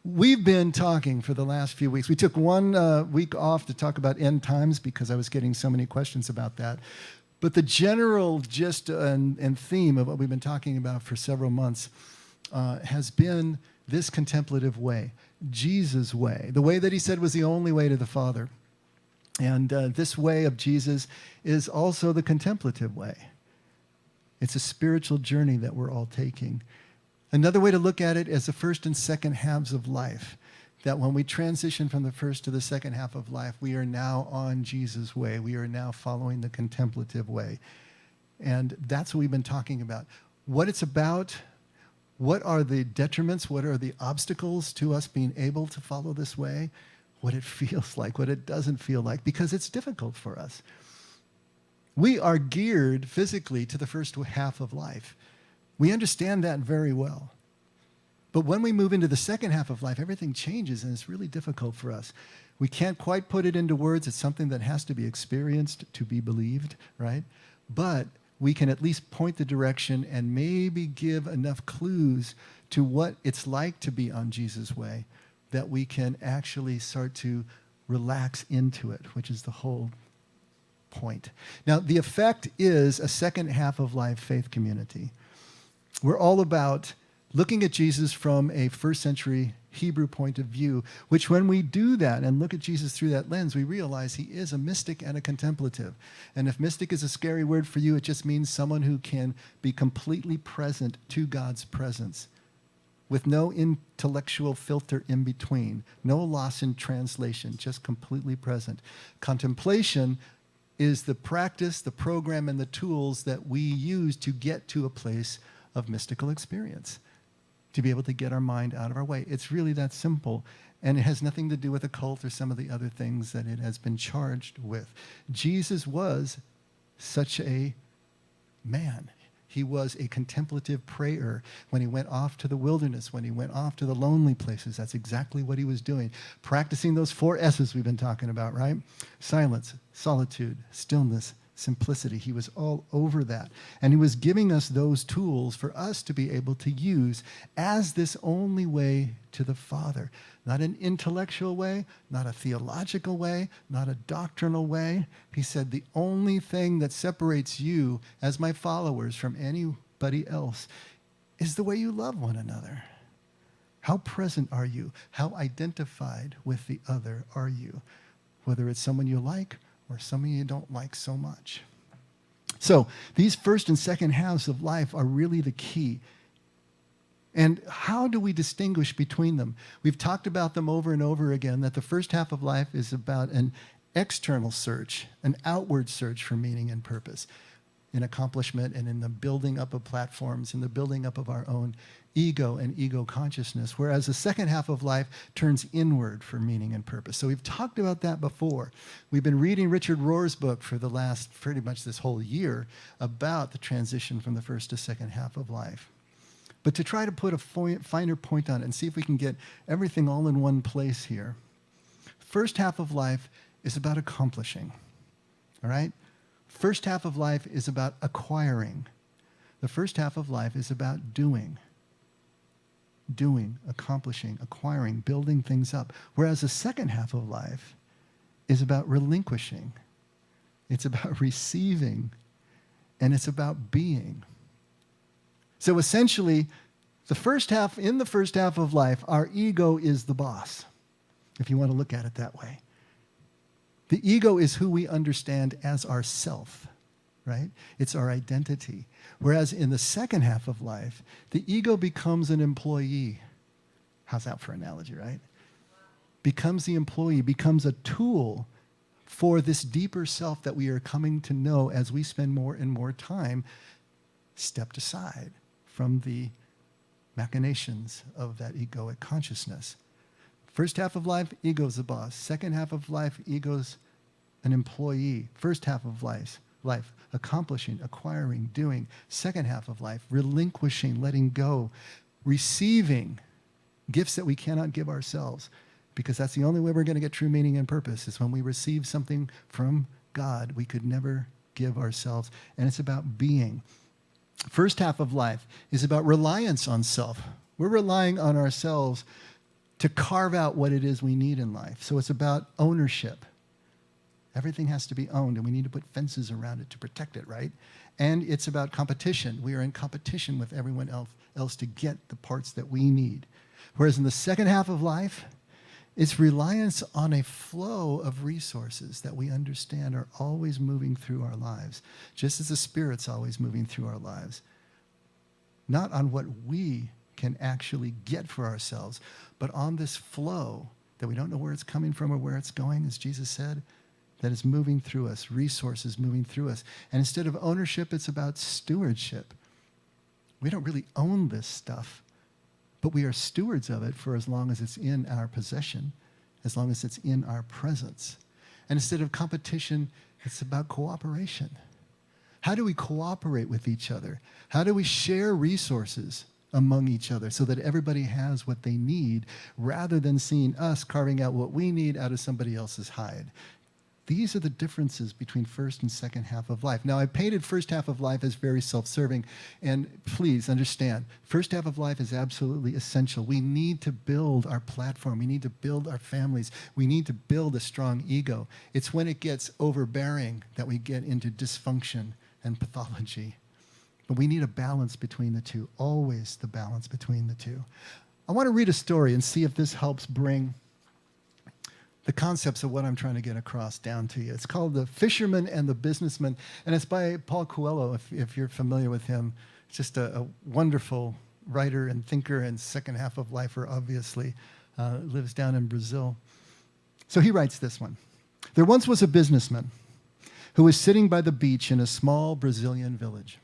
We've been talking for the last few weeks. We took one week off to talk about end times because I was getting so many questions about that. But the general gist and theme of what we've been talking about for several months has been this contemplative way, Jesus' way, the way that he said was the only way to the Father. And this way of Jesus is also the contemplative way. It's a spiritual journey that we're all taking. Another way to look at it is the first and second halves of life, that when we transition from the first to the second half of life, we are now on Jesus' way. We are now following the contemplative way. And that's what we've been talking about. What it's about, what are the detriments, what are the obstacles to us being able to follow this way, what it feels like, what it doesn't feel like, because it's difficult for us. We are geared physically to the first half of life. We understand that very well. But when we move into the second half of life, everything changes, and it's really difficult for us. We can't quite put it into words. It's something that has to be experienced to be believed, right? But we can at least point the direction and maybe give enough clues to what it's like to be on Jesus' way that we can actually start to relax into it, which is the whole point. Now, the effect is a second half of life faith community. We're all about looking at Jesus from a first century Hebrew point of view, which when we do that and look at Jesus through that lens, we realize he is a mystic and a contemplative. And if mystic is a scary word for you, it just means someone who can be completely present to God's presence with no intellectual filter in between, no loss in translation, just completely present. Contemplation is the practice, the program, and the tools that we use to get to a place of mystical experience, to be able to get our mind out of our way. It's really that simple, and it has nothing to do with a cult or some of the other things that it has been charged with. Jesus was such a man. He was a contemplative prayer. When he went off to the wilderness, when he went off to the lonely places, that's exactly what he was doing. Practicing those 4 S's we've been talking about, right? Silence, solitude, stillness, simplicity. He was all over that. And he was giving us those tools for us to be able to use as this only way to the Father. Not an intellectual way, not a theological way, not a doctrinal way. He said the only thing that separates you as my followers from anybody else is the way you love one another. How present are you? How identified with the other are you? Whether it's someone you like or someone you don't like so much. So these first and second halves of life are really the key. And how do we distinguish between them? We've talked about them over and over again, that the first half of life is about an external search, an outward search for meaning and purpose, in accomplishment and in the building up of platforms, in the building up of our own ego and ego consciousness, whereas the second half of life turns inward for meaning and purpose. So we've talked about that before. We've been reading Richard Rohr's book for the last pretty much this whole year about the transition from the first to second half of life. But to try to put a finer point on it and see if we can get everything all in one place here, first half of life is about accomplishing, all right? First half of life is about acquiring. The first half of life is about doing, accomplishing, acquiring, building things up. Whereas the second half of life is about relinquishing. It's about receiving, and it's about being. So essentially, in the first half of life, our ego is the boss, if you want to look at it that way. The ego is who we understand as our self, right? It's our identity. Whereas in the second half of life, the ego becomes an employee. How's that for analogy, right? Becomes the employee, becomes a tool for this deeper self that we are coming to know as we spend more and more time stepped aside from the machinations of that egoic consciousness. First half of life, ego's the boss. Second half of life, ego's an employee. First half of life, accomplishing, acquiring, doing. Second half of life, relinquishing, letting go, receiving gifts that we cannot give ourselves, because that's the only way we're going to get true meaning and purpose, is when we receive something from God we could never give ourselves. And it's about being. First half of life is about reliance on self. We're relying on ourselves to carve out what it is we need in life. So it's about ownership. Everything has to be owned, and we need to put fences around it to protect it, right? And it's about competition. We are in competition with everyone else to get the parts that we need. Whereas in the second half of life, it's reliance on a flow of resources that we understand are always moving through our lives, just as the Spirit's always moving through our lives. Not on what we can actually get for ourselves, but on this flow that we don't know where it's coming from or where it's going, as Jesus said, that is moving through us, resources moving through us. And instead of ownership, it's about stewardship. We don't really own this stuff, but we are stewards of it for as long as it's in our possession, as long as it's in our presence. And instead of competition, it's about cooperation. How do we cooperate with each other? How do we share resources among each other so that everybody has what they need, rather than seeing us carving out what we need out of somebody else's hide? These are the differences between first and second half of life. Now, I painted first half of life as very self-serving, and please understand, first half of life is absolutely essential. We need to build our platform. We need to build our families. We need to build a strong ego. It's when it gets overbearing that we get into dysfunction and pathology. But we need a balance between the two, always the balance between the two. I want to read a story and see if this helps bring the concepts of what I'm trying to get across down to you. It's called The Fisherman and the Businessman, and it's by Paul Coelho, if you're familiar with him. It's just a wonderful writer and thinker and second half of lifer, obviously. Lives down in Brazil. So he writes this one. There once was a businessman who was sitting by the beach in a small Brazilian village.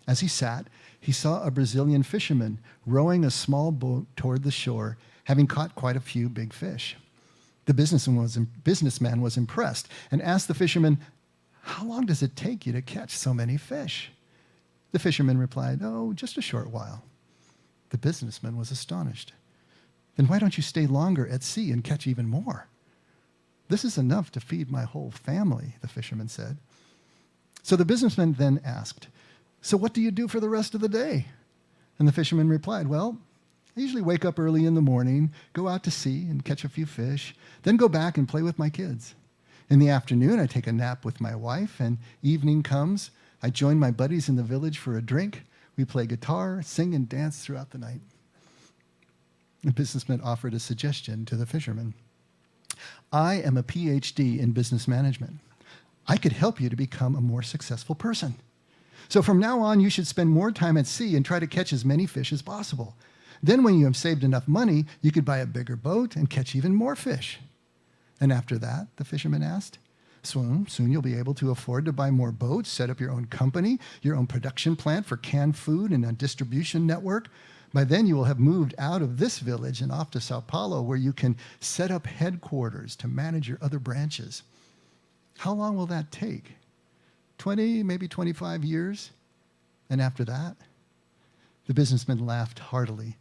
As he sat, he saw a Brazilian fisherman rowing a small boat toward the shore, having caught quite a few big fish. The businessman was impressed and asked the fisherman, "How long does it take you to catch so many fish?" The fisherman replied, "Oh, just a short while." The businessman was astonished. "Then why don't you stay longer at sea and catch even more?" "This is enough to feed my whole family," the fisherman said. So the businessman then asked, "So what do you do for the rest of the day?" And the fisherman replied, "Well, I usually wake up early in the morning, go out to sea and catch a few fish, then go back and play with my kids. In the afternoon, I take a nap with my wife, and evening comes, I join my buddies in the village for a drink. We play guitar, sing, and dance throughout the night." The businessman offered a suggestion to the fisherman. "I am a PhD in business management. I could help you to become a more successful person. So from now on, you should spend more time at sea and try to catch as many fish as possible. Then when you have saved enough money, you could buy a bigger boat and catch even more fish." "And after that?" the fisherman asked. Soon you'll be able to afford to buy more boats, set up your own company, your own production plant for canned food and a distribution network. By then you will have moved out of this village and off to Sao Paulo, where you can set up headquarters to manage your other branches. How long will that take? 20, maybe 25 years? And after that?" The businessman laughed heartily.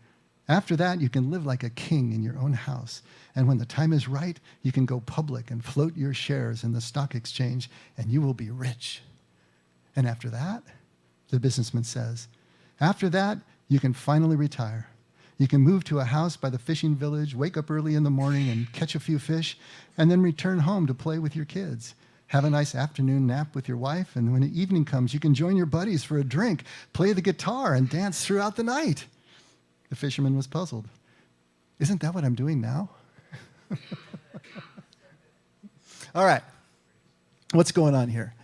"After that, you can live like a king in your own house. And when the time is right, you can go public and float your shares in the stock exchange, and you will be rich." "And after that?" the businessman says. "After that, you can finally retire. You can move to a house by the fishing village, wake up early in the morning and catch a few fish, and then return home to play with your kids. Have a nice afternoon nap with your wife, and when the evening comes, you can join your buddies for a drink, play the guitar, and dance throughout the night." The fisherman was puzzled. "Isn't that what I'm doing now?" All right, what's going on here?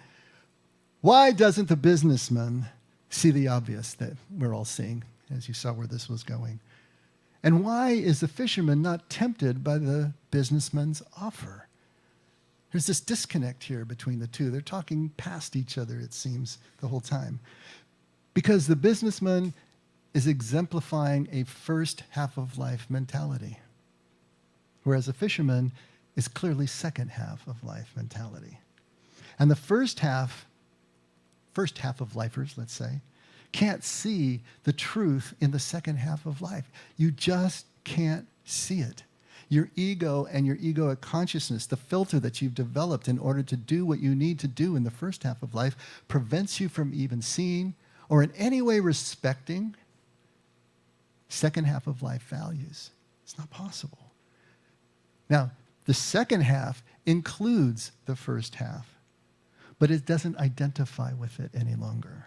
Why doesn't the businessman see the obvious that we're all seeing, as you saw where this was going? And why is the fisherman not tempted by the businessman's offer? There's this disconnect here between the two. They're talking past each other, it seems, the whole time. Because the businessman is exemplifying a first half of life mentality, whereas the fisherman is clearly second half of life mentality. And the first half of lifers, let's say, can't see the truth in the second half of life. You just can't see it. Your ego and your egoic consciousness, the filter that you've developed in order to do what you need to do in the first half of life, prevents you from even seeing or in any way respecting second half of life values. It's not possible. Now, the second half includes the first half, but it doesn't identify with it any longer.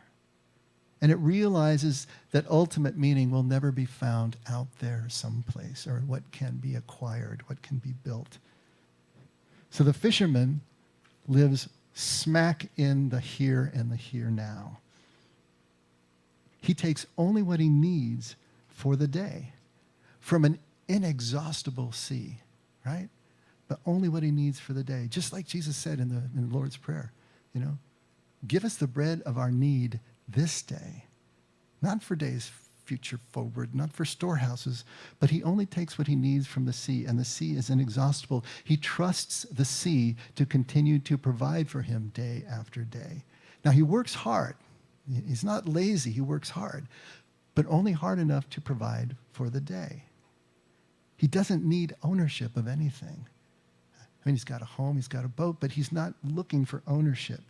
And it realizes that ultimate meaning will never be found out there someplace, or what can be acquired, what can be built. So the fisherman lives smack in the here and the here now. He takes only what he needs for the day from an inexhaustible sea, right? But only what he needs for the day. Just like Jesus said in the Lord's Prayer, give us the bread of our need this day, not for days future forward, not for storehouses, but he only takes what he needs from the sea, and the sea is inexhaustible. He trusts the sea to continue to provide for him day after day. Now, he works hard. He's not lazy. He works hard, but only hard enough to provide for the day. He doesn't need ownership of anything. I mean, he's got a home, he's got a boat, but he's not looking for ownership.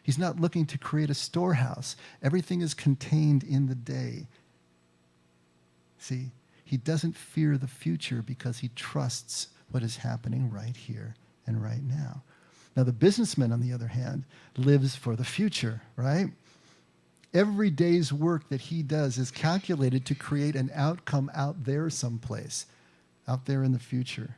He's not looking to create a storehouse. Everything is contained in the day. See, he doesn't fear the future because he trusts what is happening right here and right now. Now, the businessman, on the other hand, lives for the future, right? Every day's work that he does is calculated to create an outcome out there someplace, out there in the future.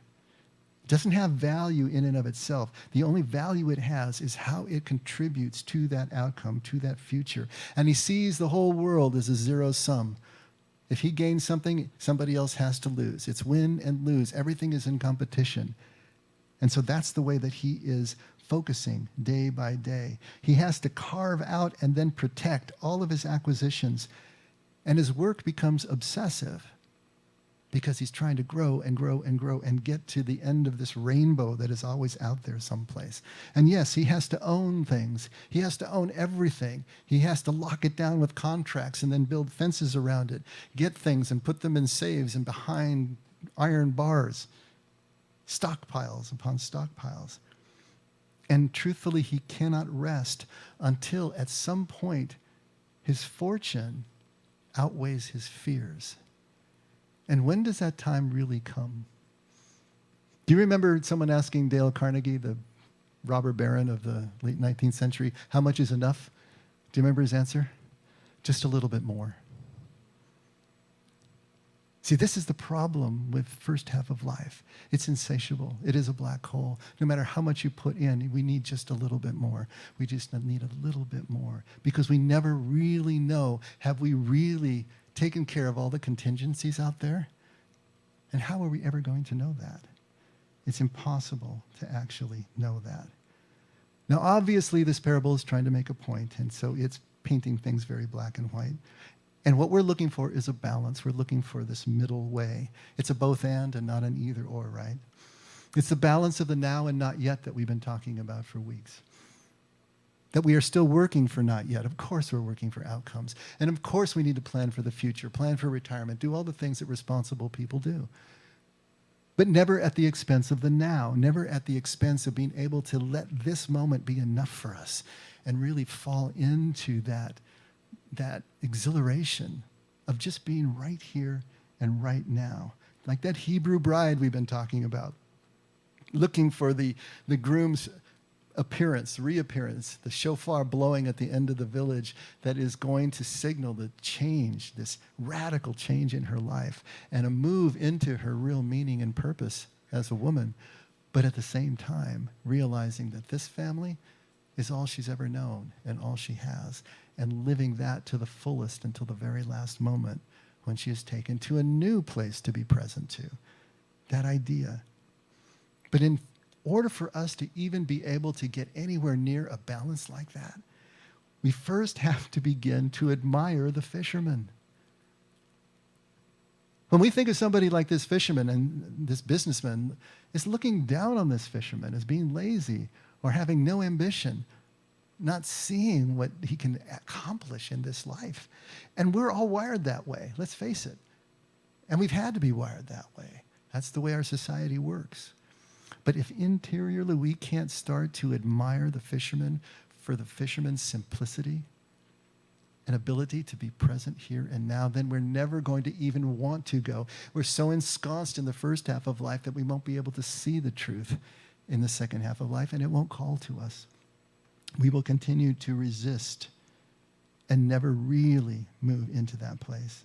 It doesn't have value in and of itself. The only value it has is how it contributes to that outcome, to that future. And he sees the whole world as a zero sum. If he gains something, somebody else has to lose. It's win and lose. Everything is in competition. And so that's the way that he is focusing day by day. He has to carve out and then protect all of his acquisitions. And his work becomes obsessive because he's trying to grow and grow and grow and get to the end of this rainbow that is always out there someplace. And yes, he has to own things. He has to own everything. He has to lock it down with contracts and then build fences around it, get things and put them in safes and behind iron bars, stockpiles upon stockpiles. And truthfully, he cannot rest until at some point his fortune outweighs his fears. And when does that time really come? Do you remember someone asking Dale Carnegie, the robber baron of the late 19th century, how much is enough? Do you remember his answer? Just a little bit more. See, this is the problem with first half of life. It's insatiable. It is a black hole. No matter how much you put in, we need just a little bit more. We just need a little bit more because we never really know, have we really taken care of all the contingencies out there? And how are we ever going to know that? It's impossible to actually know that. Now, obviously, this parable is trying to make a point, and so it's painting things very black and white. And what we're looking for is a balance. We're looking for this middle way. It's a both and not an either or, right? It's the balance of the now and not yet that we've been talking about for weeks. That we are still working for not yet. Of course we're working for outcomes. And of course we need to plan for the future, plan for retirement, do all the things that responsible people do. But never at the expense of the now, never at the expense of being able to let this moment be enough for us and really fall into that exhilaration of just being right here and right now. Like that Hebrew bride we've been talking about, looking for the groom's reappearance, the shofar blowing at the end of the village that is going to signal the change, this radical change in her life and a move into her real meaning and purpose as a woman, but at the same time realizing that this family is all she's ever known and all she has, and living that to the fullest until the very last moment when she is taken to a new place to be present to. That idea. But in order for us to even be able to get anywhere near a balance like that, we first have to begin to admire the fisherman. When we think of somebody like this fisherman, and this businessman is looking down on this fisherman as being lazy or having no ambition, not seeing what he can accomplish in this life. And we're all wired that way, let's face it. And we've had to be wired that way. That's the way our society works. But if interiorly we can't start to admire the fisherman for the fisherman's simplicity an ability to be present here and now, then we're never going to even want to go. We're so ensconced in the first half of life that we won't be able to see the truth in the second half of life, and it won't call to us. We will continue to resist and never really move into that place.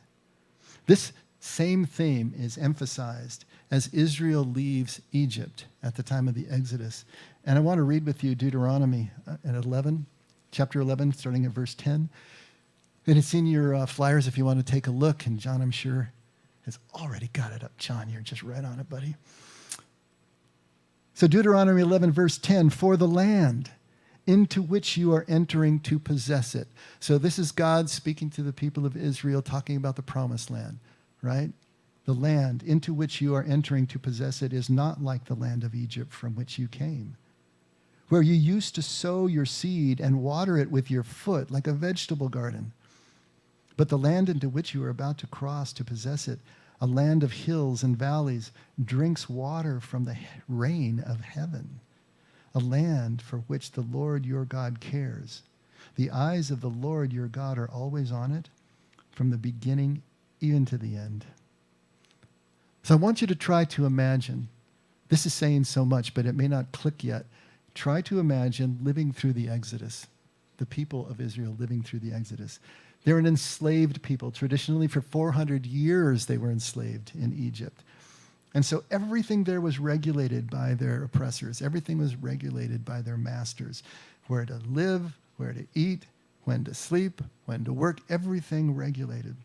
This same theme is emphasized as Israel leaves Egypt at the time of the Exodus. And I want to read with you Deuteronomy chapter 11, starting at verse 10. And it's in your flyers if you want to take a look. And John, I'm sure, has already got it up. John, you're just right on it, buddy. So Deuteronomy 11, verse 10, for the land into which you are entering to possess it. So this is God speaking to the people of Israel, talking about the promised land, right? The land into which you are entering to possess it is not like the land of Egypt from which you came, where you used to sow your seed and water it with your foot like a vegetable garden. But the land into which you are about to cross to possess it, a land of hills and valleys, drinks water from the rain of heaven, a land for which the Lord your God cares. The eyes of the Lord your God are always on it, from the beginning even to the end. So I want you to try to imagine, this is saying so much, but it may not click yet. Try to imagine living through the Exodus, the people of Israel living through the Exodus. They're an enslaved people. Traditionally, for 400 years, they were enslaved in Egypt. And so everything there was regulated by their oppressors. Everything was regulated by their masters. Where to live, where to eat, when to sleep, when to work, everything regulated.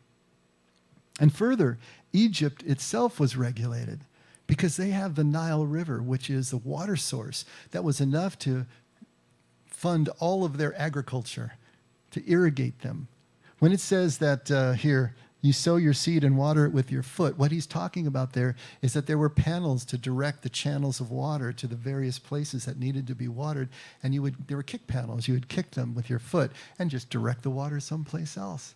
And further, Egypt itself was regulated because they have the Nile River, which is the water source that was enough to fund all of their agriculture, to irrigate them. When it says that here, you sow your seed and water it with your foot, what he's talking about there is that there were panels to direct the channels of water to the various places that needed to be watered. And there were kick panels. You would kick them with your foot and just direct the water someplace else.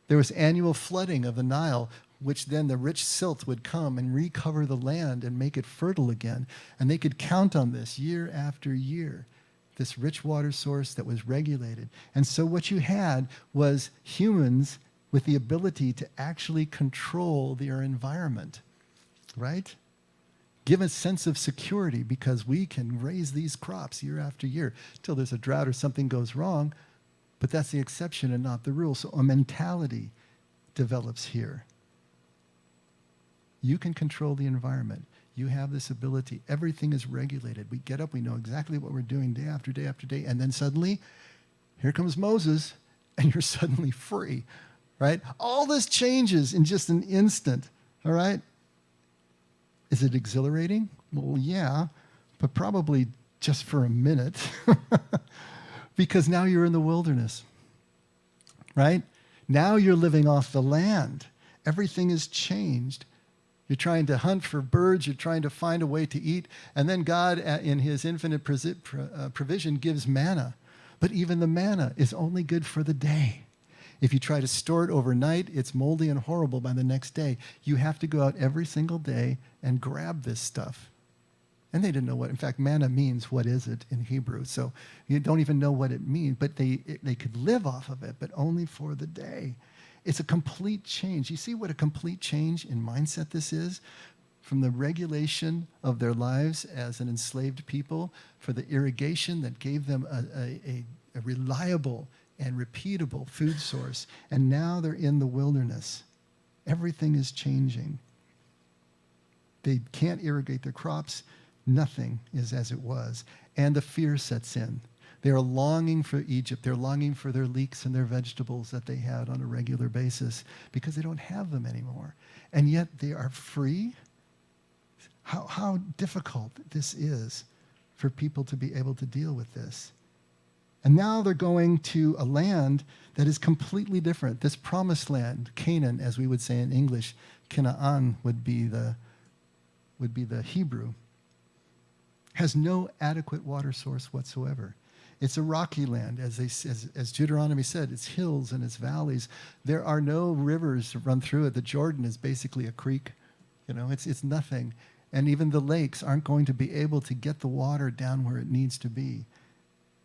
There was annual flooding of the Nile, which then the rich silt would come and recover the land and make it fertile again. And they could count on this year after year, this rich water source that was regulated. And so what you had was humans with the ability to actually control their environment, right? Give a sense of security because we can raise these crops year after year till there's a drought or something goes wrong, but that's the exception and not the rule. So a mentality develops here. You can control the environment. You have this ability. Everything is regulated. We get up, we know exactly what we're doing day after day after day, and then suddenly, here comes Moses, and you're suddenly free, right? All this changes in just an instant, all right? Is it exhilarating? Well, yeah, but probably just for a minute, because now you're in the wilderness, right? Now you're living off the land. Everything is changed. You're trying to hunt for birds. You're trying to find a way to eat. And then God, in his infinite provision, gives manna. But even the manna is only good for the day. If you try to store it overnight, it's moldy and horrible by the next day. You have to go out every single day and grab this stuff. And they didn't know what, in fact, manna means what is it in Hebrew. So you don't even know what it means. But they could live off of it, but only for the day. It's a complete change. You see what a complete change in mindset this is? From the regulation of their lives as an enslaved people, for the irrigation that gave them a reliable and repeatable food source. And now they're in the wilderness. Everything is changing. They can't irrigate their crops. Nothing is as it was. And the fear sets in. They are longing for Egypt. They're longing for their leeks and their vegetables that they had on a regular basis because they don't have them anymore. And yet they are free. How difficult this is for people to be able to deal with this. And now they're going to a land that is completely different. This promised land, Canaan, as we would say in English, Canaan would be the Hebrew, has no adequate water source whatsoever. It's a rocky land, as Deuteronomy said. It's hills and it's valleys. There are no rivers to run through it. The Jordan is basically a creek. It's nothing. And even the lakes aren't going to be able to get the water down where it needs to be.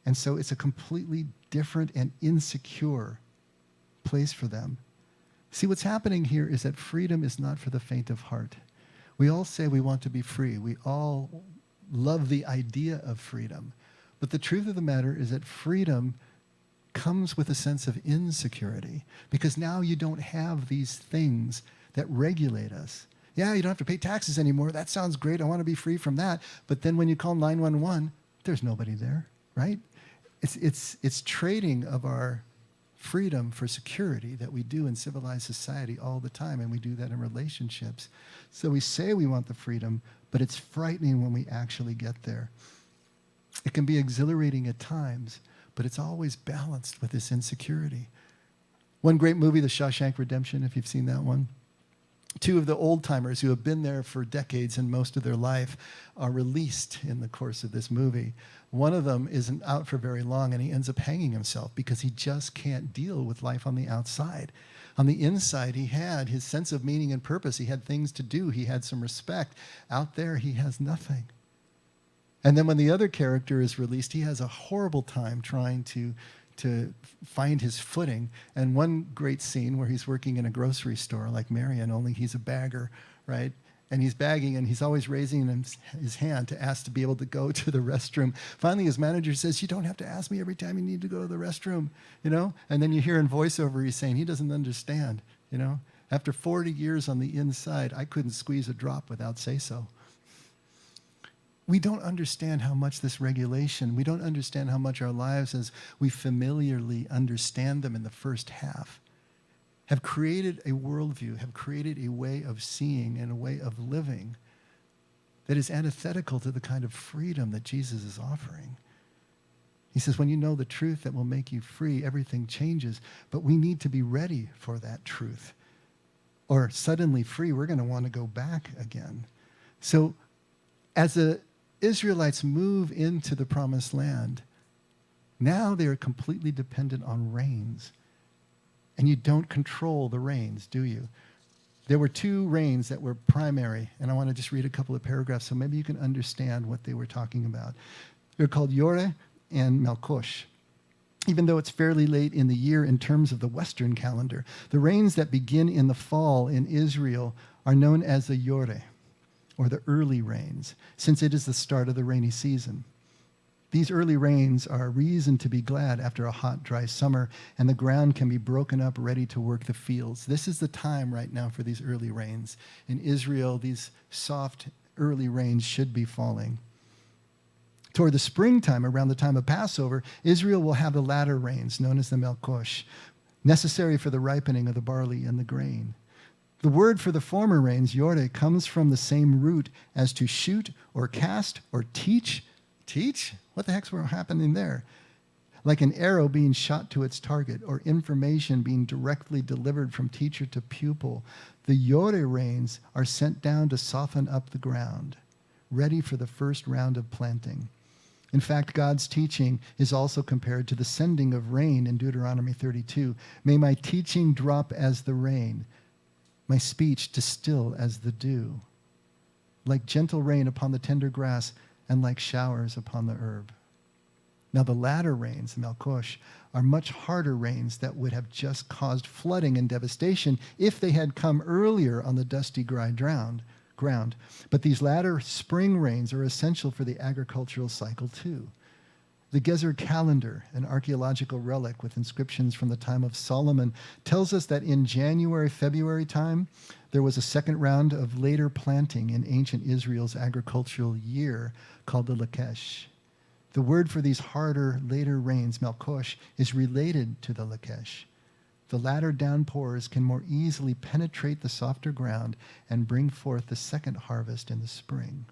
And so it's a completely different and insecure place for them. See, what's happening here is that freedom is not for the faint of heart. We all say we want to be free. We all love the idea of freedom. But the truth of the matter is that freedom comes with a sense of insecurity, because now you don't have these things that regulate us. Yeah, you don't have to pay taxes anymore. That sounds great. I want to be free from that. But then when you call 911, there's nobody there, right? It's trading of our freedom for security that we do in civilized society all the time, and we do that in relationships. So we say we want the freedom, but it's frightening when we actually get there. It can be exhilarating at times, but it's always balanced with this insecurity. One great movie, The Shawshank Redemption, if you've seen that one. Two of the old-timers who have been there for decades and most of their life are released in the course of this movie. One of them isn't out for very long, and he ends up hanging himself because he just can't deal with life on the outside. On the inside, he had his sense of meaning and purpose. He had things to do. He had some respect. Out there, he has nothing. And then when the other character is released, he has a horrible time trying to find his footing. And one great scene where he's working in a grocery store like Marion, only he's a bagger, right? And he's bagging, and he's always raising his hand to ask to be able to go to the restroom. Finally, his manager says, "You don't have to ask me every time you need to go to the restroom," you know? And then you hear in voiceover, he's saying he doesn't understand, you know? After 40 years on the inside, I couldn't squeeze a drop without say-so. We don't understand how much this regulation, we don't understand how much our lives, as we familiarly understand them in the first half, have created a worldview, have created a way of seeing and a way of living that is antithetical to the kind of freedom that Jesus is offering. He says, when you know the truth that will make you free, everything changes. But we need to be ready for that truth. Or suddenly free, we're going to want to go back again. So as the Israelites move into the promised land, now they are completely dependent on rains. And you don't control the rains, do you? There were two rains that were primary, and I want to just read a couple of paragraphs so maybe you can understand what they were talking about. They're called Yore and Melkosh. Even though it's fairly late in the year in terms of the Western calendar, the rains that begin in the fall in Israel are known as the Yore, or the early rains, since it is the start of the rainy season. These early rains are a reason to be glad after a hot, dry summer, and the ground can be broken up, ready to work the fields. This is the time right now for these early rains. In Israel, these soft, early rains should be falling. Toward the springtime, around the time of Passover, Israel will have the latter rains, known as the Melkosh, necessary for the ripening of the barley and the grain. The word for the former rains, Yore, comes from the same root as to shoot or cast or teach. Teach? What the heck's happening there? Like an arrow being shot to its target, or information being directly delivered from teacher to pupil. The Yore rains are sent down to soften up the ground, ready for the first round of planting. In fact, God's teaching is also compared to the sending of rain in Deuteronomy 32. May my teaching drop as the rain, my speech distill as the dew, like gentle rain upon the tender grass and like showers upon the herb. Now the latter rains, the Melkosh, are much harder rains that would have just caused flooding and devastation if they had come earlier on the dusty, dry ground. But these latter spring rains are essential for the agricultural cycle too. The Gezer calendar, an archaeological relic with inscriptions from the time of Solomon, tells us that in January, February time, there was a second round of later planting in ancient Israel's agricultural year called the Lakesh. The word for these harder, later rains, Melkosh, is related to the Lakesh. The latter downpours can more easily penetrate the softer ground and bring forth the second harvest in the spring.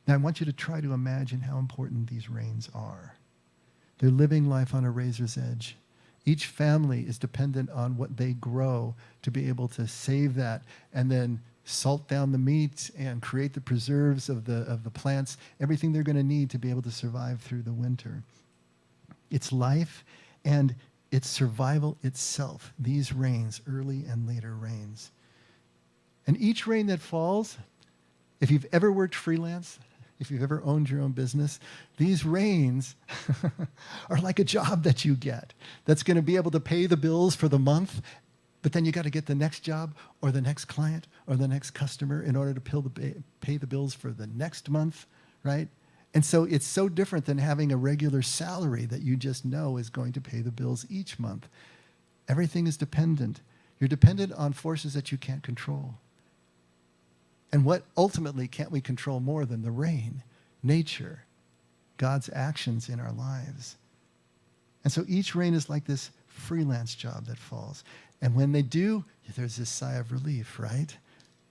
Now, I want you to try to imagine how important these rains are. They're living life on a razor's edge. Each family is dependent on what they grow to be able to save that and then salt down the meat and create the preserves of the plants, everything they're going to need to be able to survive through the winter. It's life and it's survival itself, these rains, early and later rains. And each rain that falls, if you've ever worked freelance, if you've ever owned your own business, these rains are like a job that you get that's going to be able to pay the bills for the month, but then you got to get the next job or the next client or the next customer in order to pay the bills for the next month, right? And so it's so different than having a regular salary that you just know is going to pay the bills each month. Everything is dependent. You're dependent on forces that you can't control. And what ultimately can't we control more than the rain, nature, God's actions in our lives? And so each rain is like this freelance job that falls. And when they do, there's this sigh of relief, right?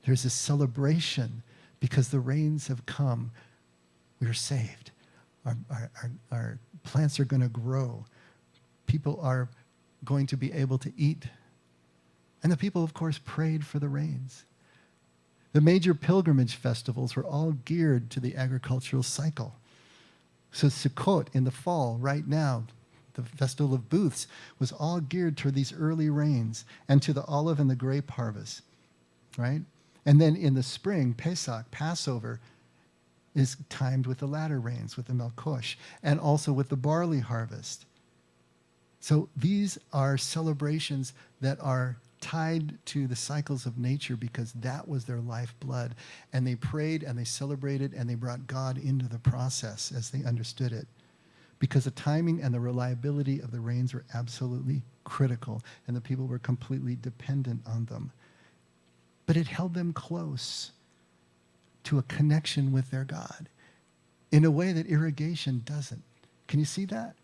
There's this celebration because the rains have come. We're saved. Our plants are going to grow. People are going to be able to eat. And the people, of course, prayed for the rains. The major pilgrimage festivals were all geared to the agricultural cycle. So Sukkot in the fall, right now, the Festival of Booths, was all geared toward these early rains and to the olive and the grape harvest, right? And then in the spring, Pesach, Passover, is timed with the latter rains, with the Melkosh, and also with the barley harvest. So these are celebrations that are tied to the cycles of nature because that was their lifeblood. And they prayed and they celebrated and they brought God into the process as they understood it. Because the timing and the reliability of the rains were absolutely critical and the people were completely dependent on them. But it held them close to a connection with their God in a way that irrigation doesn't. Can you see that?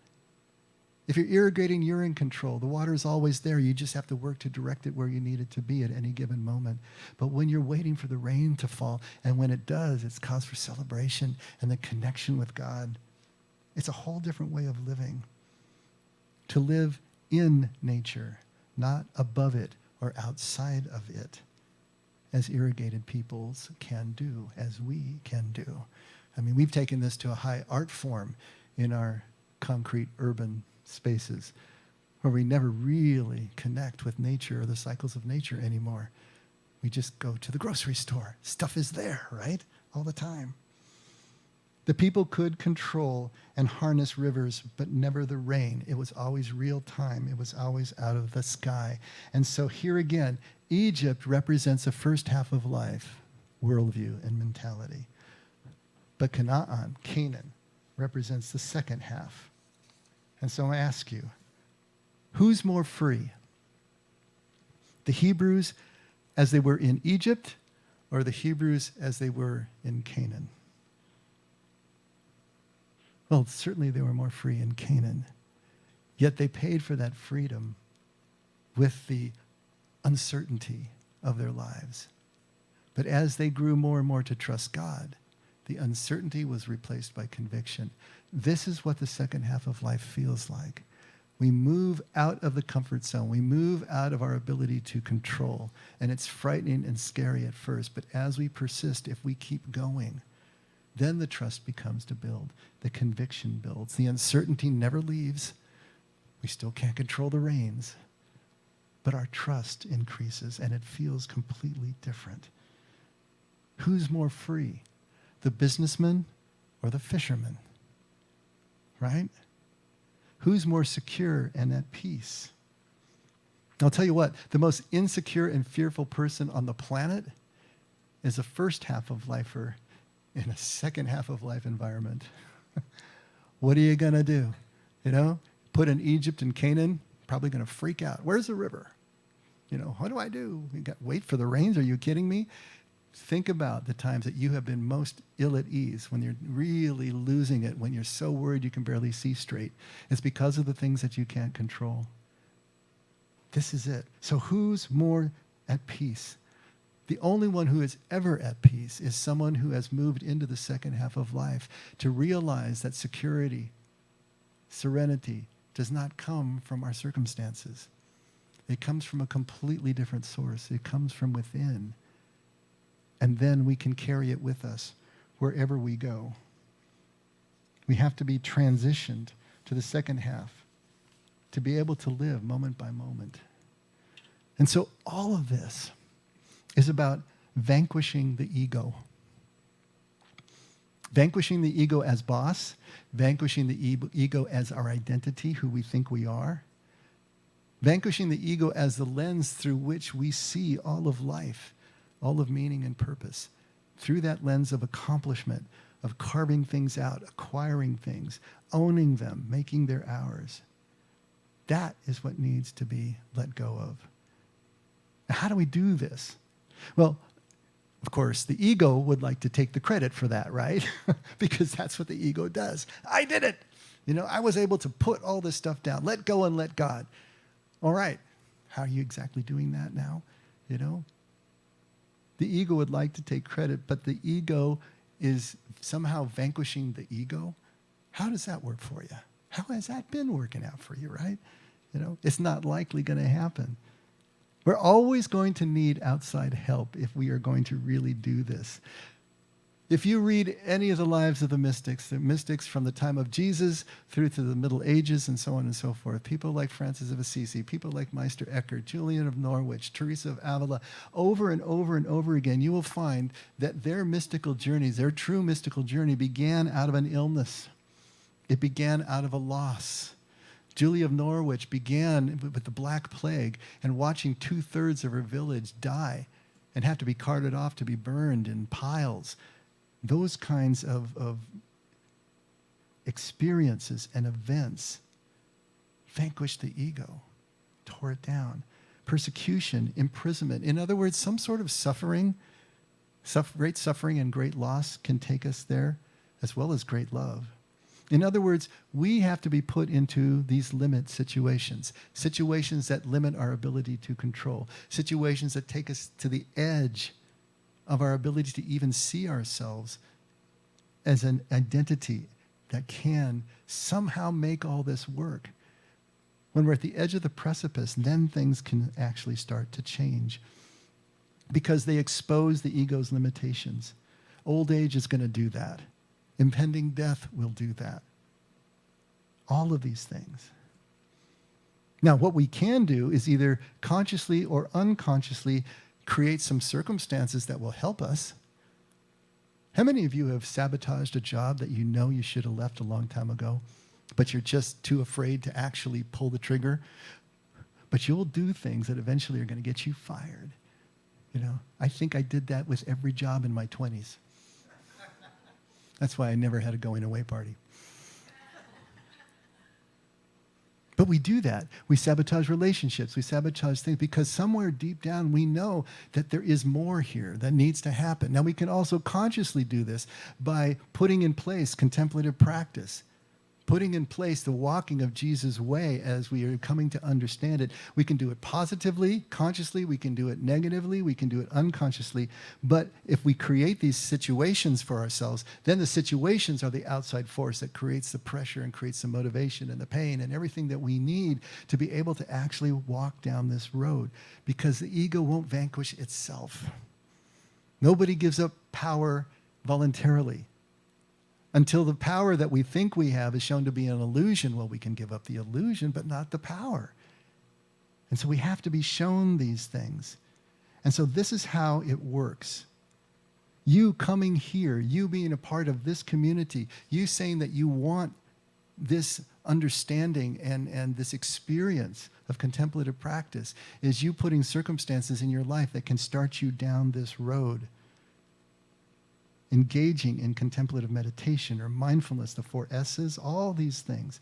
If you're irrigating, you're in control. The water is always there. You just have to work to direct it where you need it to be at any given moment. But when you're waiting for the rain to fall, and when it does, it's cause for celebration and the connection with God. It's a whole different way of living. To live in nature, not above it or outside of it, as irrigated peoples can do, as we can do. I mean, we've taken this to a high art form in our concrete urban spaces where we never really connect with nature or the cycles of nature anymore. We just go to the grocery store. Stuff is there, right? All the time. The people could control and harness rivers, but never the rain. It was always real time. It was always out of the sky. And so here again, Egypt represents the first half of life, worldview and mentality. But Canaan, represents the second half. And so I ask you, who's more free? The Hebrews as they were in Egypt, or the Hebrews as they were in Canaan? Well, certainly they were more free in Canaan. Yet they paid for that freedom with the uncertainty of their lives. But as they grew more and more to trust God, the uncertainty was replaced by conviction. This is what the second half of life feels like. We move out of the comfort zone. We move out of our ability to control. And it's frightening and scary at first. But as we persist, if we keep going, then the trust becomes to build. The conviction builds. The uncertainty never leaves. We still can't control the rains. But our trust increases and it feels completely different. Who's more free? The businessman or the fisherman? Right? Who's more secure and at peace? I'll tell you what, the most insecure and fearful person on the planet is a first half of lifer in a second half of life environment. What are you going to do? You know, put in Egypt and Canaan, probably going to freak out. Where's the river? You know, what do I do? Wait for the rains? Are you kidding me? Think about the times that you have been most ill at ease, when you're really losing it, when you're so worried you can barely see straight. It's because of the things that you can't control. This is it. So who's more at peace? The only one who is ever at peace is someone who has moved into the second half of life to realize that security, serenity, does not come from our circumstances. It comes from a completely different source. It comes from within. And then we can carry it with us wherever we go. We have to be transitioned to the second half to be able to live moment by moment. And so all of this is about vanquishing the ego. Vanquishing the ego as boss, vanquishing the ego as our identity, who we think we are, vanquishing the ego as the lens through which we see all of life, all of meaning and purpose, through that lens of accomplishment, of carving things out, acquiring things, owning them, making them ours. That is what needs to be let go of. Now, how do we do this? Well, of course, the ego would like to take the credit for that, right? Because that's what the ego does. I did it. I was able to put all this stuff down. Let go and let God. All right. How are you exactly doing that now? The ego would like to take credit, but the ego is somehow vanquishing the ego. How does that work for you? How has that been working out for you, right? It's not likely going to happen. We're always going to need outside help if we are going to really do this. If you read any of the lives of the mystics from the time of Jesus through to the Middle Ages and so on and so forth, people like Francis of Assisi, people like Meister Eckhart, Julian of Norwich, Teresa of Avila, over and over and over again, you will find that their mystical journeys, their true mystical journey began out of an illness. It began out of a loss. Julia of Norwich began with the Black Plague and watching 2/3 of her village die and have to be carted off to be burned in piles. Those kinds of experiences and events vanquished the ego, tore it down. Persecution, imprisonment. In other words, some sort of suffering, great suffering and great loss can take us there, as well as great love. In other words, we have to be put into these limit situations that limit our ability to control, situations that take us to the edge of our ability to even see ourselves as an identity that can somehow make all this work. When we're at the edge of the precipice, then things can actually start to change because they expose the ego's limitations. Old age is going to do that. Impending death will do that. All of these things. Now, what we can do is either consciously or unconsciously create some circumstances that will help us. How many of you have sabotaged a job that you know you should have left a long time ago, but you're just too afraid to actually pull the trigger? But you'll do things that eventually are going to get you fired. I think I did that with every job in my 20s. That's why I never had a going away party. But we do that. We sabotage relationships. We sabotage things because somewhere deep down we know that there is more here that needs to happen. Now we can also consciously do this by putting in place contemplative practice, putting in place the walking of Jesus' way as we are coming to understand it. We can do it positively, consciously. We can do it negatively. We can do it unconsciously. But if we create these situations for ourselves, then the situations are the outside force that creates the pressure and creates the motivation and the pain and everything that we need to be able to actually walk down this road, because the ego won't vanquish itself. Nobody gives up power voluntarily. Until the power that we think we have is shown to be an illusion, well, we can give up the illusion, but not the power. And so we have to be shown these things. And so this is how it works. You coming here, you being a part of this community, you saying that you want this understanding and this experience of contemplative practice, is you putting circumstances in your life that can start you down this road. Engaging in contemplative meditation or mindfulness, the 4 S's, all these things,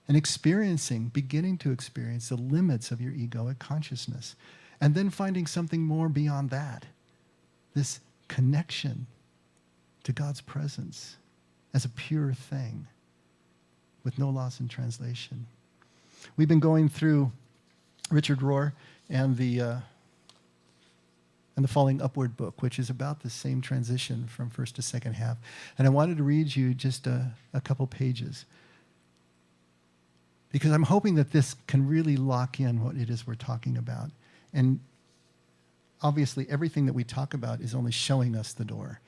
and beginning to experience the limits of your egoic consciousness, and then finding something more beyond that, this connection to God's presence as a pure thing with no loss in translation. We've been going through Richard Rohr and the Falling Upward book, which is about the same transition from first to second half. And I wanted to read you just a couple pages, because I'm hoping that this can really lock in what it is we're talking about. And obviously, everything that we talk about is only showing us the door.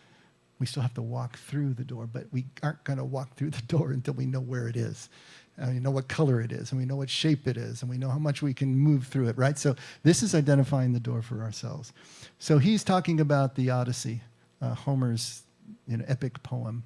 We still have to walk through the door, but we aren't going to walk through the door until we know where it is. And we know what color it is, and we know what shape it is, and we know how much we can move through it, right? So this is identifying the door for ourselves. So he's talking about the Odyssey, Homer's epic poem.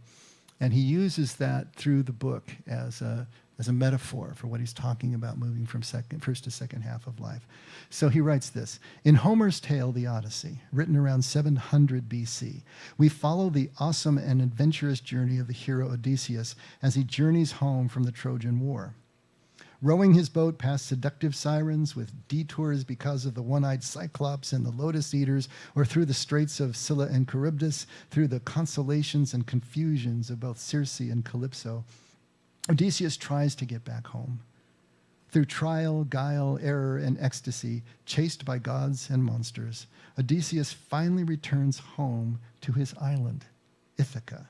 And he uses that through the book as a metaphor for what he's talking about moving from first to second half of life. So he writes this: in Homer's tale, The Odyssey, written around 700 BC, we follow the awesome and adventurous journey of the hero Odysseus as he journeys home from the Trojan War. Rowing his boat past seductive sirens with detours because of the one-eyed Cyclops and the Lotus Eaters, or through the straits of Scylla and Charybdis, through the consolations and confusions of both Circe and Calypso, Odysseus tries to get back home. Through trial, guile, error, and ecstasy, chased by gods and monsters, Odysseus finally returns home to his island, Ithaca,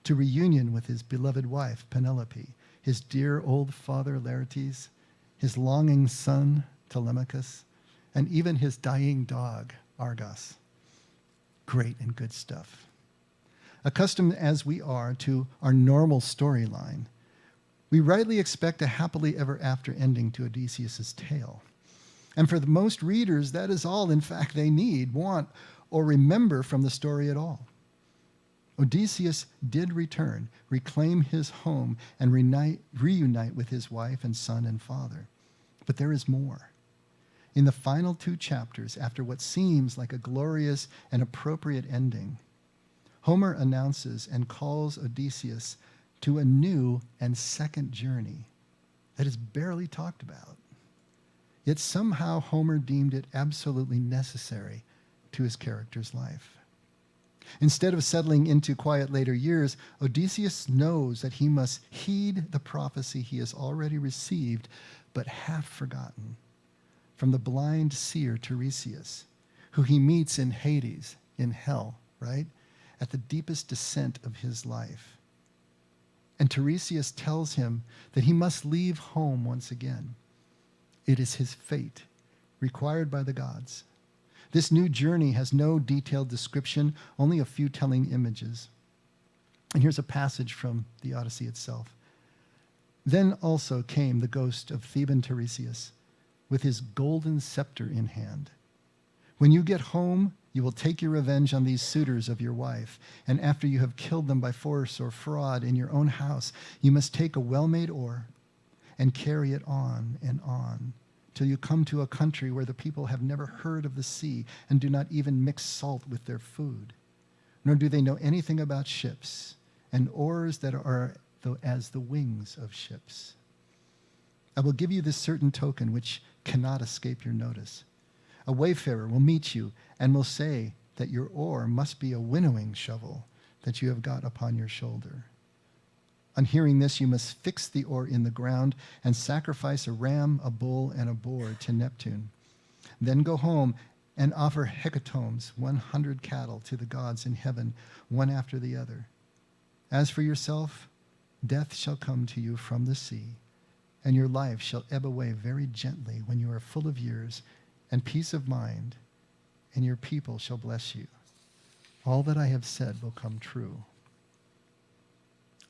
to reunion with his beloved wife, Penelope, his dear old father, Laertes, his longing son, Telemachus, and even his dying dog, Argos. Great and good stuff. Accustomed as we are to our normal storyline, we rightly expect a happily ever after ending to Odysseus' tale. And for the most readers, that is all, in fact, they need, want, or remember from the story at all. Odysseus did return, reclaim his home, and reunite with his wife and son and father. But there is more. In the final 2 chapters, after what seems like a glorious and appropriate ending, Homer announces and calls Odysseus to a new and second journey that is barely talked about. Yet somehow Homer deemed it absolutely necessary to his character's life. Instead of settling into quiet later years, Odysseus knows that he must heed the prophecy he has already received but half forgotten from the blind seer Tiresias, who he meets in Hades, in hell, right? At the deepest descent of his life. And Tiresias tells him that he must leave home once again. It is his fate, required by the gods. This new journey has no detailed description, only a few telling images. And here's a passage from the Odyssey itself. Then also came the ghost of Theban Tiresias, with his golden scepter in hand. When you get home, you will take your revenge on these suitors of your wife, and after you have killed them by force or fraud in your own house, you must take a well-made oar and carry it on and on, till you come to a country where the people have never heard of the sea and do not even mix salt with their food, nor do they know anything about ships and oars that are as the wings of ships. I will give you this certain token which cannot escape your notice. A wayfarer will meet you and will say that your oar must be a winnowing shovel that you have got upon your shoulder. On hearing this, you must fix the oar in the ground and sacrifice a ram, a bull, and a boar to Neptune. Then go home and offer hecatombs, 100 cattle, to the gods in heaven, one after the other. As for yourself, death shall come to you from the sea, and your life shall ebb away very gently when you are full of years and peace of mind, and your people shall bless you. All that I have said will come true.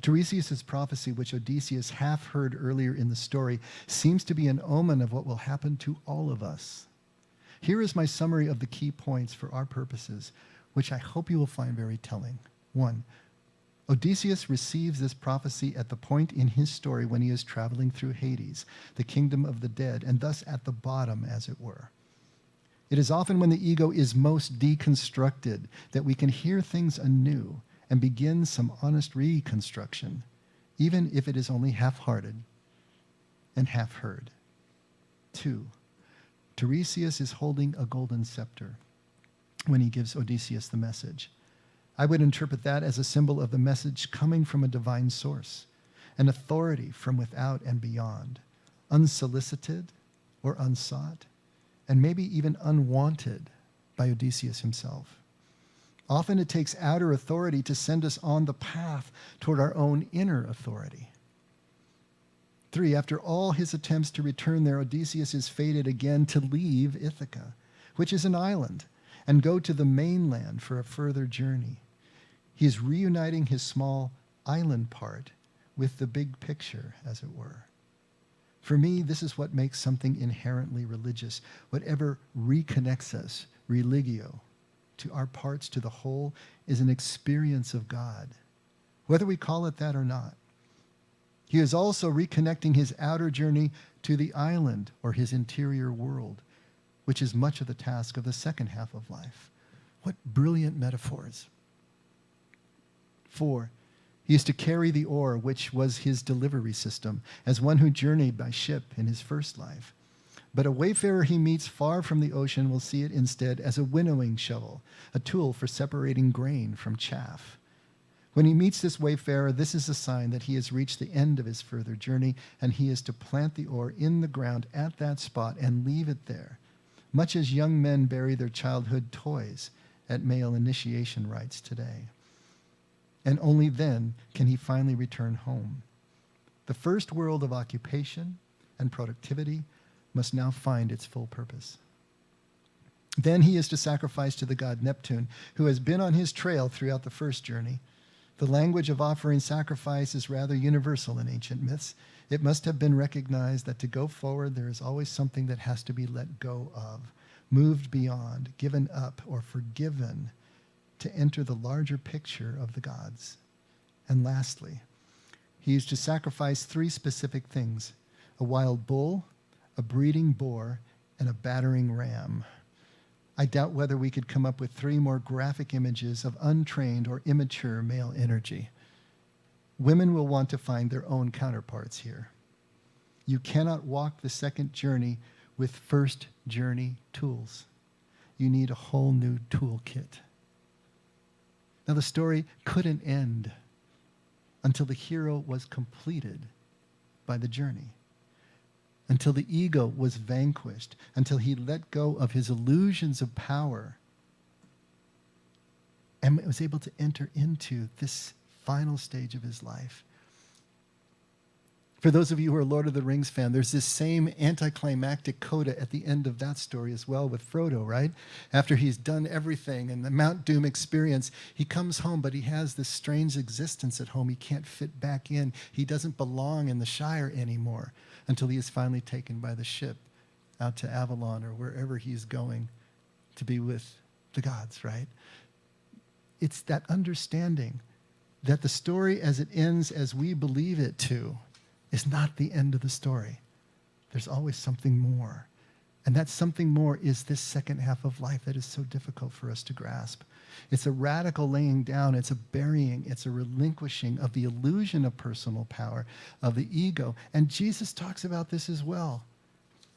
Tiresias' prophecy, which Odysseus half heard earlier in the story, seems to be an omen of what will happen to all of us. Here is my summary of the key points for our purposes, which I hope you will find very telling. 1, Odysseus receives this prophecy at the point in his story when he is traveling through Hades, the kingdom of the dead, and thus at the bottom, as it were. It is often when the ego is most deconstructed that we can hear things anew and begin some honest reconstruction, even if it is only half-hearted and half-heard. 2, Tiresias is holding a golden scepter when he gives Odysseus the message. I would interpret that as a symbol of the message coming from a divine source, an authority from without and beyond, unsolicited or unsought, and maybe even unwanted by Odysseus himself. Often it takes outer authority to send us on the path toward our own inner authority. 3, after all his attempts to return there, Odysseus is fated again to leave Ithaca, which is an island, and go to the mainland for a further journey. He is reuniting his small island part with the big picture, as it were. For me, this is what makes something inherently religious. Whatever reconnects us, religio, to our parts, to the whole, is an experience of God, whether we call it that or not. He is also reconnecting his outer journey to the island or his interior world, which is much of the task of the second half of life. What brilliant metaphors. 4, he is to carry the oar, which was his delivery system, as one who journeyed by ship in his first life. But a wayfarer he meets far from the ocean will see it instead as a winnowing shovel, a tool for separating grain from chaff. When he meets this wayfarer, this is a sign that he has reached the end of his further journey, and he is to plant the oar in the ground at that spot and leave it there, much as young men bury their childhood toys at male initiation rites today. And only then can he finally return home. The first world of occupation and productivity must now find its full purpose. Then he is to sacrifice to the god Neptune, who has been on his trail throughout the first journey. The language of offering sacrifice is rather universal in ancient myths. It must have been recognized that to go forward, there is always something that has to be let go of, moved beyond, given up, or forgiven to enter the larger picture of the gods. And lastly, he is to sacrifice 3 specific things: a wild bull, a breeding boar, and a battering ram. I doubt whether we could come up with 3 more graphic images of untrained or immature male energy. Women will want to find their own counterparts here. You cannot walk the second journey with first journey tools. You need a whole new toolkit. Now, the story couldn't end until the hero was completed by the journey, until the ego was vanquished, until he let go of his illusions of power and was able to enter into this final stage of his life. For those of you who are Lord of the Rings fan, there's this same anticlimactic coda at the end of that story as well with Frodo, right? After he's done everything and the Mount Doom experience, he comes home, but he has this strange existence at home. He can't fit back in. He doesn't belong in the Shire anymore until he is finally taken by the ship out to Avalon or wherever he's going to be with the gods, right? It's that understanding that the story as it ends as we believe it to is not the end of the story. There's always something more. And that something more is this second half of life that is so difficult for us to grasp. It's a radical laying down, it's a burying, it's a relinquishing of the illusion of personal power, of the ego. And Jesus talks about this as well.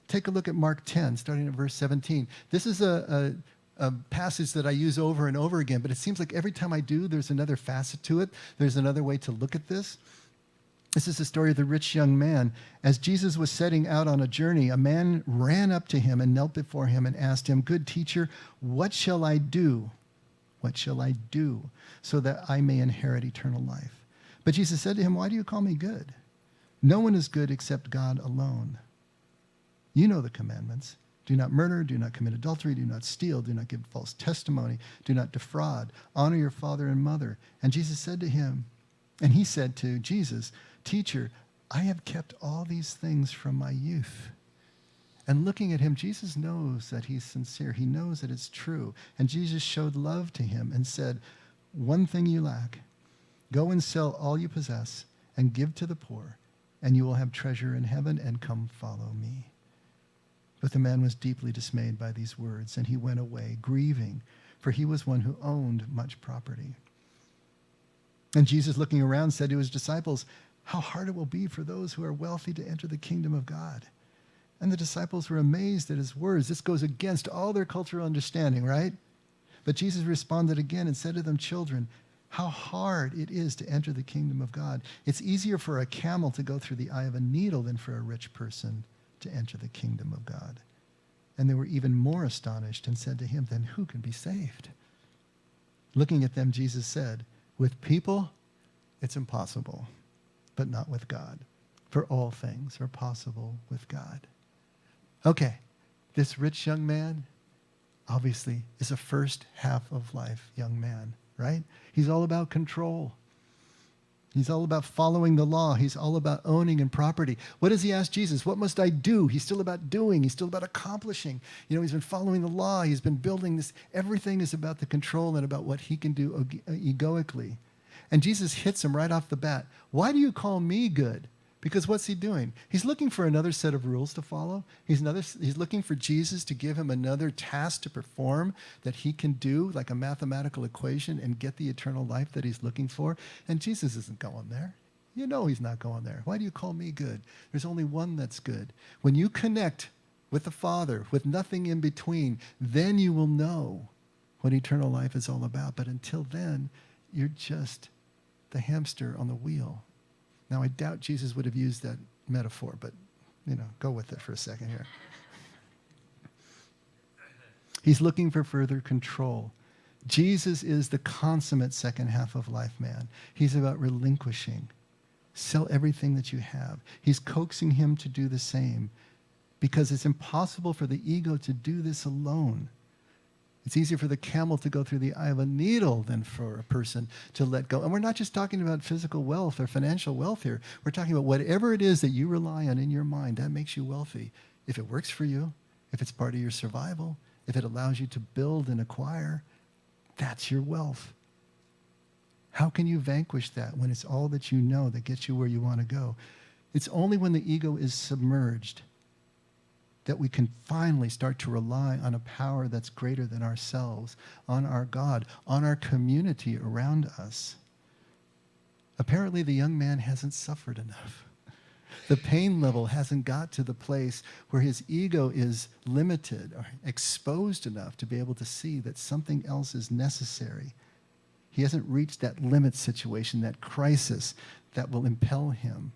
Take a look at Mark 10, starting at verse 17. This is a passage that I use over and over again, but it seems like every time I do, there's another facet to it. There's another way to look at this. This is the story of the rich young man. As Jesus was setting out on a journey, a man ran up to him and knelt before him and asked him, "Good teacher, what shall I do? What shall I do so that I may inherit eternal life?" But Jesus said to him, "Why do you call me good? No one is good except God alone. You know the commandments. Do not murder, do not commit adultery, do not steal, do not give false testimony, do not defraud, honor your father and mother." And Jesus said to him, and he said to Jesus, "Teacher, I have kept all these things from my youth." And looking at him, Jesus knows that he's sincere. He knows that it's true. And Jesus showed love to him and said, "One thing you lack. Go and sell all you possess and give to the poor, and you will have treasure in heaven, and come follow me." But the man was deeply dismayed by these words, and he went away, grieving, for he was one who owned much property. And Jesus, looking around, said to his disciples, "How hard it will be for those who are wealthy to enter the kingdom of God." And the disciples were amazed at his words. This goes against all their cultural understanding, right? But Jesus responded again and said to them, "Children, how hard it is to enter the kingdom of God. It's easier for a camel to go through the eye of a needle than for a rich person to enter the kingdom of God." And they were even more astonished and said to him, "Then who can be saved?" Looking at them, Jesus said, "With people, it's impossible, but not with God. For all things are possible with God." Okay, this rich young man obviously is a first half of life young man, right? He's all about control. He's all about following the law. He's all about owning and property. What does he ask Jesus? What must I do? He's still about doing. He's still about accomplishing. You know, he's been following the law. He's been building this. Everything is about the control and about what he can do egoically. And Jesus hits him right off the bat. Why do you call me good? Because what's he doing? He's looking for another set of rules to follow. He's looking for Jesus to give him another task to perform that he can do, like a mathematical equation, and get the eternal life that he's looking for. And Jesus isn't going there. You know he's not going there. Why do you call me good? There's only one that's good. When you connect with the Father, with nothing in between, then you will know what eternal life is all about. But until then, you're just the hamster on the wheel. Now, I doubt Jesus would have used that metaphor, but, go with it for a second here. He's looking for further control. Jesus is the consummate second half of life man. He's about relinquishing. Sell everything that you have. He's coaxing him to do the same because it's impossible for the ego to do this alone. It's easier for the camel to go through the eye of a needle than for a person to let go. And we're not just talking about physical wealth or financial wealth here. We're talking about whatever it is that you rely on in your mind, that makes you wealthy. If it works for you, if it's part of your survival, if it allows you to build and acquire, that's your wealth. How can you vanquish that when it's all that you know that gets you where you want to go? It's only when the ego is submerged that we can finally start to rely on a power that's greater than ourselves, on our God, on our community around us. Apparently, the young man hasn't suffered enough. The pain level hasn't got to the place where his ego is limited or exposed enough to be able to see that something else is necessary. He hasn't reached that limit situation, that crisis that will impel him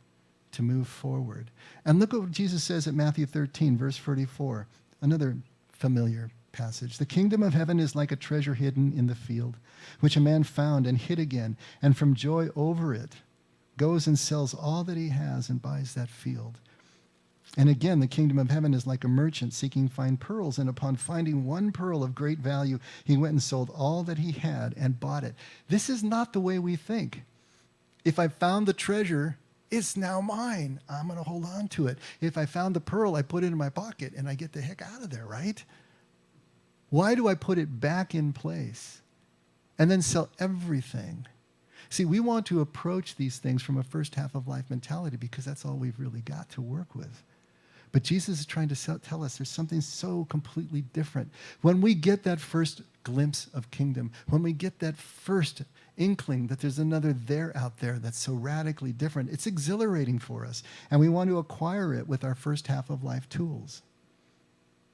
to move forward. And look what Jesus says at Matthew 13, verse 44, another familiar passage. The kingdom of heaven is like a treasure hidden in the field, which a man found and hid again, and from joy over it goes and sells all that he has and buys that field. And again, the kingdom of heaven is like a merchant seeking fine pearls, and upon finding one pearl of great value, he went and sold all that he had and bought it. This is not the way we think. If I found the treasure, it's now mine. I'm going to hold on to it. If I found the pearl, I put it in my pocket and I get the heck out of there, right? Why do I put it back in place and then sell everything? See, we want to approach these things from a first half of life mentality because that's all we've really got to work with. But Jesus is trying to tell us there's something so completely different. When we get that first glimpse of kingdom, when we get that first inkling that there's another there out there that's so radically different, it's exhilarating for us. And we want to acquire it with our first half of life tools.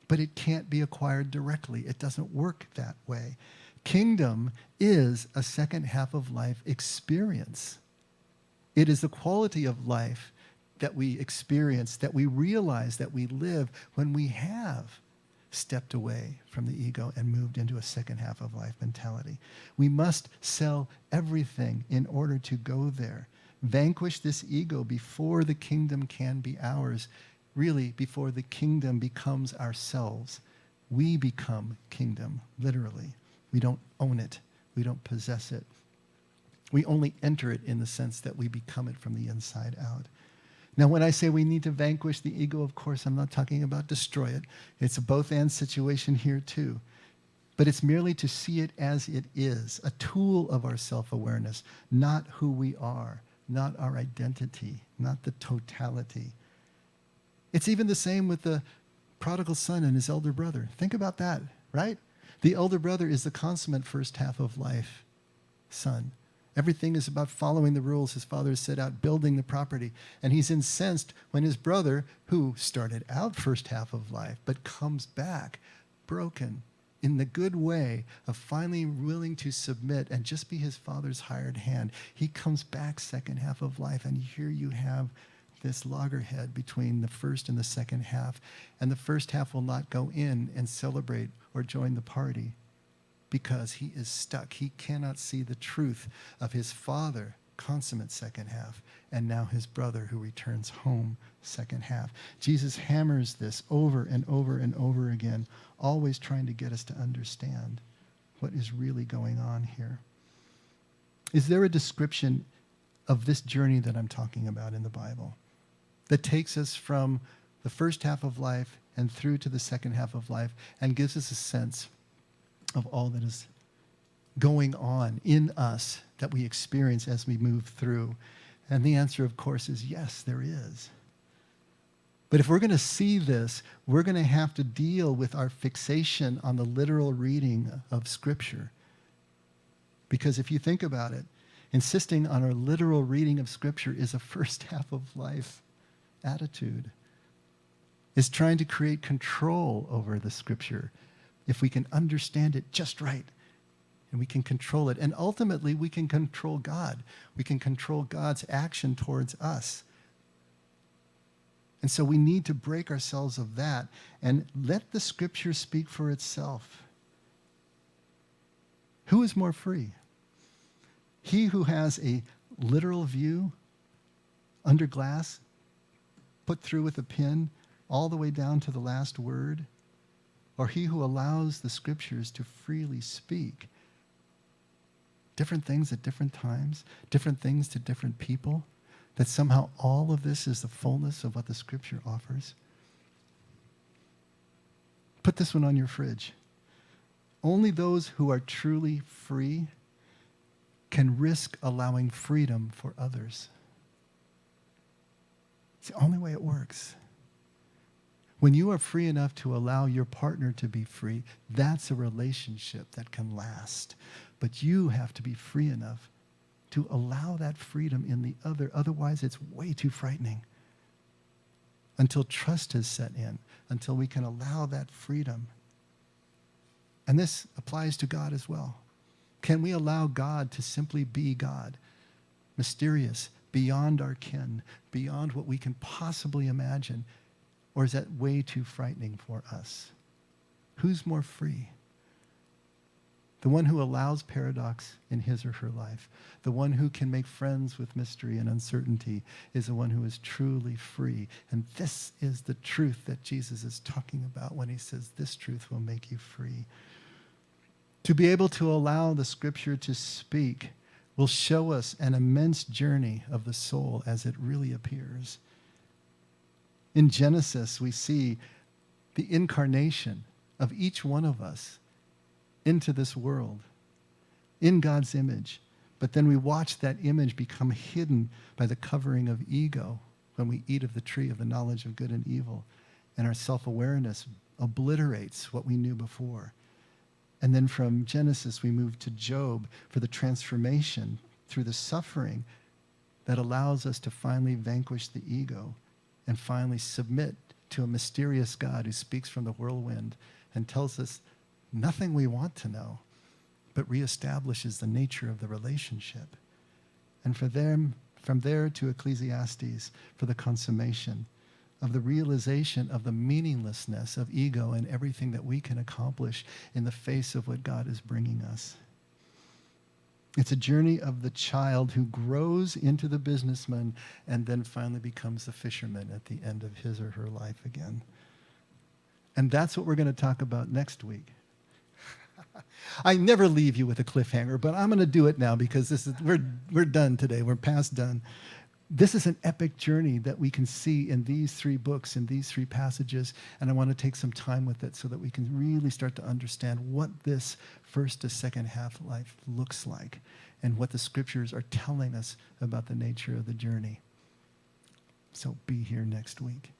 But it can't be acquired directly. It doesn't work that way. Kingdom is a second half of life experience. It is the quality of life that we experience, that we realize, that we live when we have stepped away from the ego and moved into a second half of life mentality. We must sell everything in order to go there. Vanquish this ego before the kingdom can be ours. Really, before the kingdom becomes ourselves. We become kingdom, literally. We don't own it. We don't possess it. We only enter it in the sense that we become it from the inside out. Now, when I say we need to vanquish the ego, of course, I'm not talking about destroy it. It's a both-and situation here, too. But it's merely to see it as it is, a tool of our self-awareness, not who we are, not our identity, not the totality. It's even the same with the prodigal son and his elder brother. Think about that, right? The elder brother is the consummate first half of life son. Everything is about following the rules his father has set out, building the property. And he's incensed when his brother, who started out first half of life, but comes back broken in the good way of finally willing to submit and just be his father's hired hand. He comes back second half of life, and here you have this loggerhead between the first and the second half. And the first half will not go in and celebrate or join the party, because he is stuck. He cannot see the truth of his father, consummate second half, and now his brother who returns home, second half. Jesus hammers this over and over and over again, always trying to get us to understand what is really going on here. Is there a description of this journey that I'm talking about in the Bible that takes us from the first half of life and through to the second half of life and gives us a sense of all that is going on in us that we experience as we move through? And the answer, of course, is yes, there is. But if we're going to see this, we're going to have to deal with our fixation on the literal reading of Scripture. Because if you think about it, insisting on a literal reading of Scripture is a first half of life attitude. Is trying to create control over the Scripture if we can understand it just right and we can control it. And ultimately, we can control God. We can control God's action towards us. And so we need to break ourselves of that and let the Scripture speak for itself. Who is more free? He who has a literal view under glass, put through with a pin, all the way down to the last word, or he who allows the Scriptures to freely speak different things at different times, different things to different people, that somehow all of this is the fullness of what the Scripture offers? Put this one on your fridge. Only those who are truly free can risk allowing freedom for others. It's the only way it works. When you are free enough to allow your partner to be free, that's a relationship that can last. But you have to be free enough to allow that freedom in the other. Otherwise, it's way too frightening. Until trust has set in, until we can allow that freedom. And this applies to God as well. Can we allow God to simply be God? Mysterious, beyond our ken, beyond what we can possibly imagine? Or is that way too frightening for us? Who's more free? The one who allows paradox in his or her life, the one who can make friends with mystery and uncertainty, is the one who is truly free. And this is the truth that Jesus is talking about when he says this truth will make you free. To be able to allow the Scripture to speak will show us an immense journey of the soul as it really appears. In Genesis, we see the incarnation of each one of us into this world in God's image. But then we watch that image become hidden by the covering of ego when we eat of the tree of the knowledge of good and evil. And our self-awareness obliterates what we knew before. And then from Genesis, we move to Job for the transformation through the suffering that allows us to finally vanquish the ego and finally submit to a mysterious God who speaks from the whirlwind and tells us nothing we want to know, but reestablishes the nature of the relationship. And from there to Ecclesiastes for the consummation of the realization of the meaninglessness of ego and everything that we can accomplish in the face of what God is bringing us. It's a journey of the child who grows into the businessman and then finally becomes the fisherman at the end of his or her life again. And that's what we're going to talk about next week. I never leave you with a cliffhanger, but I'm going to do it now because we're done today. We're past done. This is an epic journey that we can see in these 3 books, in these 3 passages, and I want to take some time with it so that we can really start to understand what this first to second half life looks like and what the Scriptures are telling us about the nature of the journey. So be here next week.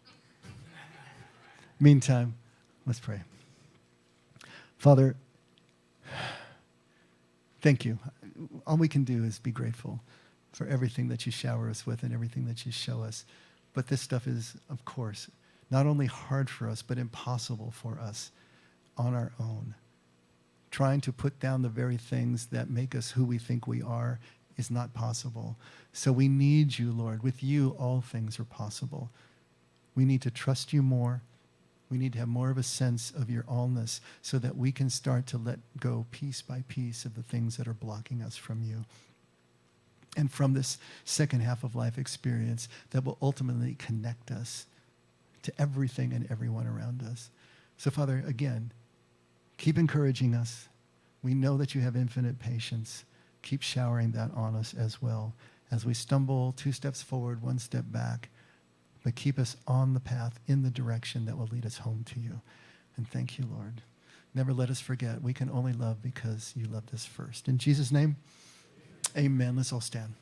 Meantime, let's pray. Father, thank you. All we can do is be grateful for everything that you shower us with and everything that you show us. But this stuff is, of course, not only hard for us, but impossible for us on our own. Trying to put down the very things that make us who we think we are is not possible. So we need you, Lord. With you, all things are possible. We need to trust you more. We need to have more of a sense of your allness so that we can start to let go piece by piece of the things that are blocking us from you. And from this second half of life experience that will ultimately connect us to everything and everyone around us. So, Father, again, keep encouraging us. We know that you have infinite patience. Keep showering that on us as well as we stumble 2 steps forward, 1 step back. But keep us on the path in the direction that will lead us home to you. And thank you, Lord. Never let us forget. We can only love because you loved us first. In Jesus' name, amen. Let's all stand.